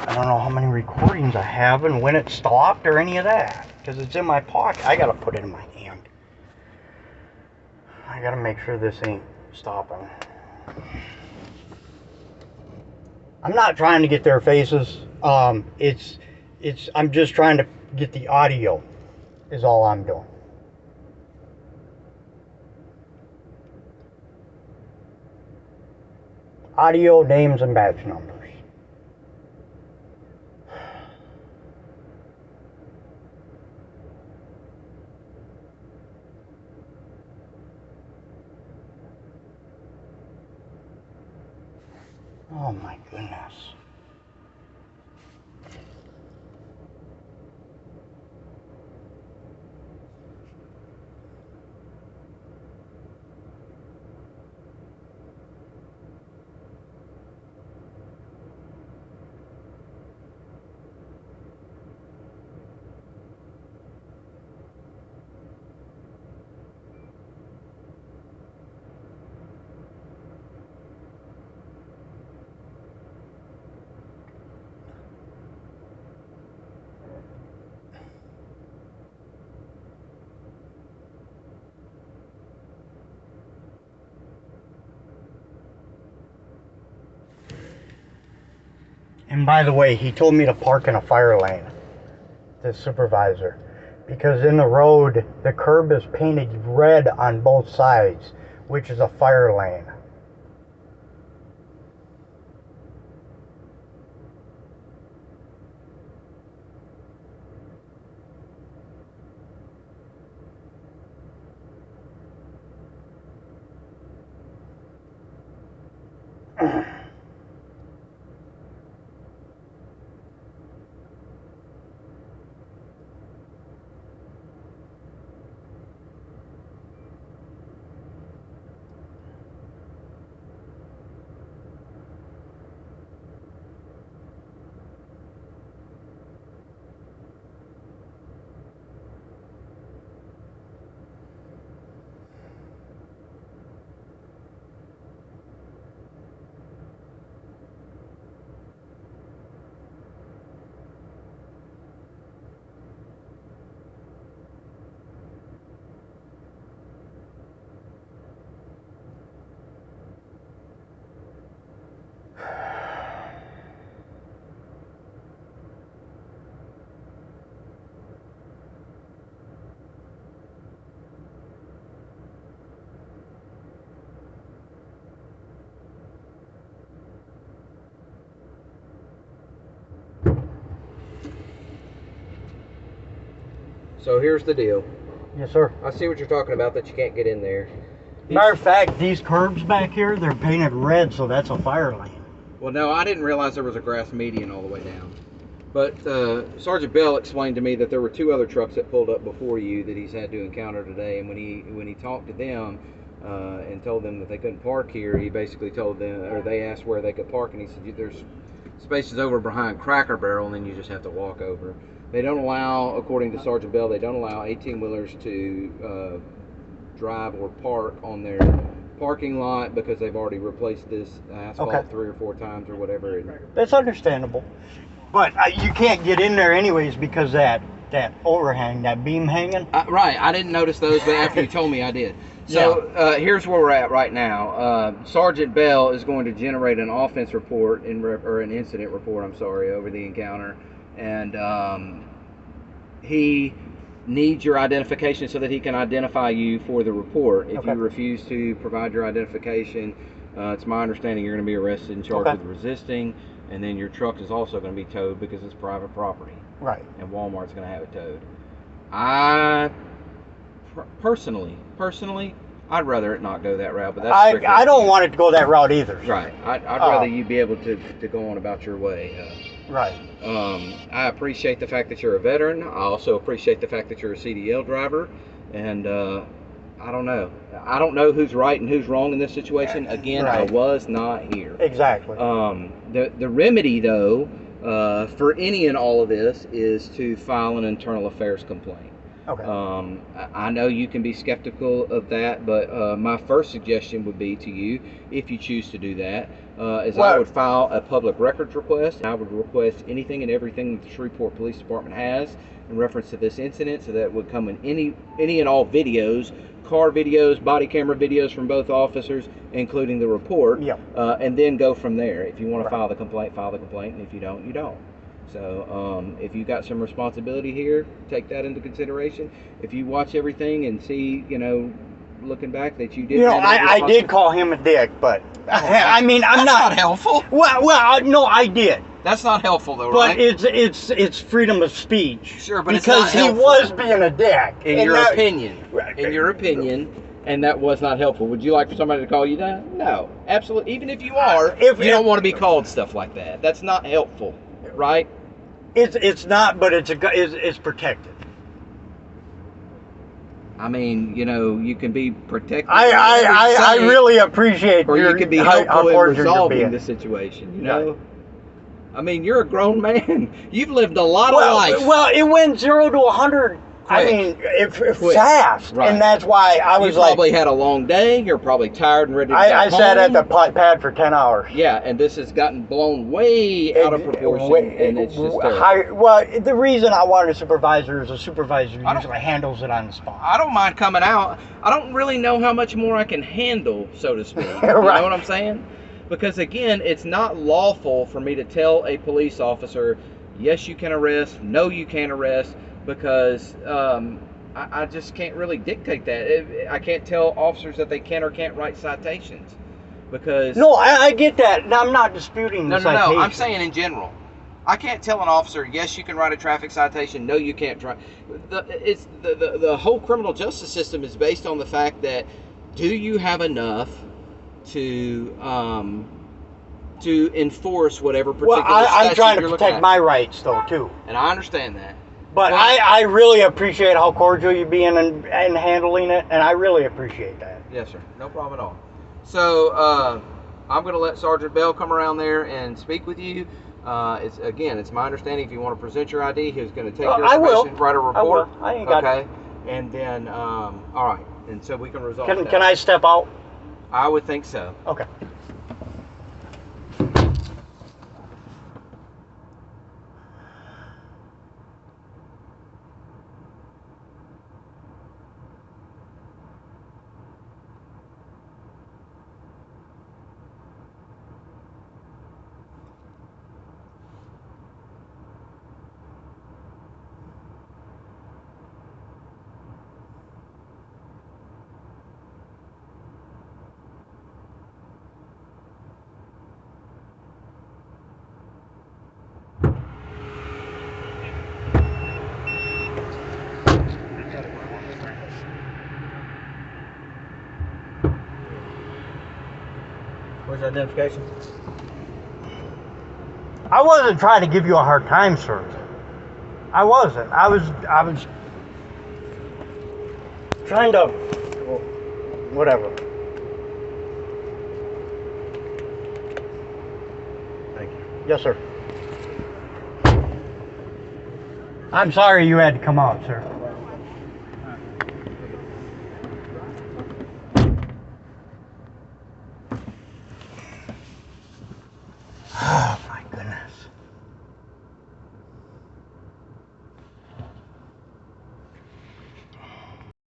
I don't know how many recordings I have and when it stopped or any of that. Because it's in my pocket. I gotta put it in my hand. I gotta make sure this ain't stopping. I'm not trying to get their faces. I'm just trying to get the audio is all I'm doing. Audio, names, and badge numbers. Oh my goodness. And by the way, he told me to park in a fire lane, the supervisor, because in the road, the curb is painted red on both sides, which is a fire lane. So here's the deal. Yes, sir. I see what you're talking about, that you can't get in there. Matter of fact, these curbs back here, they're painted red, so that's a fire lane. Well, no, I didn't realize there was a grass median all the way down. But Sergeant Bell explained to me that there were two other trucks that pulled up before you that he's had to encounter today. And when he talked to them and told them that they couldn't park here, he basically told them, or they asked where they could park, and he said, there's spaces over behind Cracker Barrel, and then you just have to walk over. They don't allow, according to Sergeant Bell, they don't allow 18-wheelers to drive or park on their parking lot because they've already replaced this asphalt 3 or 4 times or whatever. That's understandable. But you can't get in there anyways because that overhang, that beam hanging. Right, I didn't notice those, but after you told me, I did. So here's where we're at right now. Sergeant Bell is going to generate an offense report, or an incident report, I'm sorry, over the encounter. And he needs your identification so that he can identify you for the report. If you refuse to provide your identification, it's my understanding you're going to be arrested and charged with resisting, and then your truck is also going to be towed because it's private property. Right. And Walmart's going to have it towed. I personally, I'd rather it not go that route, but that's I don't want it to go that route either. Right. I'd rather you be able to go on about your way. Right. I appreciate the fact that you're a veteran. I also appreciate the fact that you're a CDL driver, and I don't know. I don't know who's right and who's wrong in this situation. Again, I was not here. Exactly. The remedy, though, for any and all of this is to file an internal affairs complaint. Okay. I know you can be skeptical of that, but my first suggestion would be to you, if you choose to do that, is I would file a public records request. I would request anything and everything that the Shreveport Police Department has in reference to this incident, so that would come in any and all videos, car videos, body camera videos from both officers, including the report, Yep. and then go from there. If you want to Right. file the complaint, and if you don't, you don't. So if you got some responsibility here, take that into consideration. If you watch everything and see, looking back that you did. I did call him a dick, but I mean, I'm not helpful. Well, no, I did. That's not helpful, though, But right? it's freedom of speech. Sure, but because it's not helpful. he was being a dick. In your opinion, and that was not helpful. Would you like for somebody to call you that? No, absolutely. Even if you are, you don't want to be called stuff like that. That's not helpful, right? It's not, but it's protected. I mean, you can be protected. I really appreciate or you can be helpful in resolving the situation. Right. I mean, you're a grown man. You've lived a lot of life. Well, it went 0 to 100. I mean, fast, right. And that's why I was you probably had a long day. You're probably tired and ready to go I home. sat at the pad for 10 hours. Yeah, and this has gotten blown way out of proportion, and it's just terrible. Well, the reason I wanted a supervisor is a supervisor usually handles it on the spot. I don't mind coming out. I don't really know how much more I can handle, so to speak. Right. You know what I'm saying? Because, again, it's not lawful for me to tell a police officer, yes, you can arrest, no, you can't arrest, because I just can't really dictate that. I can't tell officers that they can or can't write citations. Because no, I get that. I'm not disputing the citation. No, I'm saying in general. I can't tell an officer, yes, you can write a traffic citation, no, you can't try. The whole criminal justice system is based on the fact that, do you have enough to enforce whatever particular statute I'm trying to you're protect my rights, though, too. And I understand that. But I really appreciate how cordial you're being and handling it, and I really appreciate that. Yes, sir. No problem at all. So I'm going to let Sergeant Bell come around there and speak with you. It's my understanding if you want to present your ID, he's going to take your information, write a report. I ain't got it. And then, all right. And so we can resolve that. Can I step out? I would think so. Okay. Where's your identification? I wasn't trying to give you a hard time, sir. I wasn't. I was trying to, whatever. Thank you. Yes, sir. I'm sorry you had to come out, sir.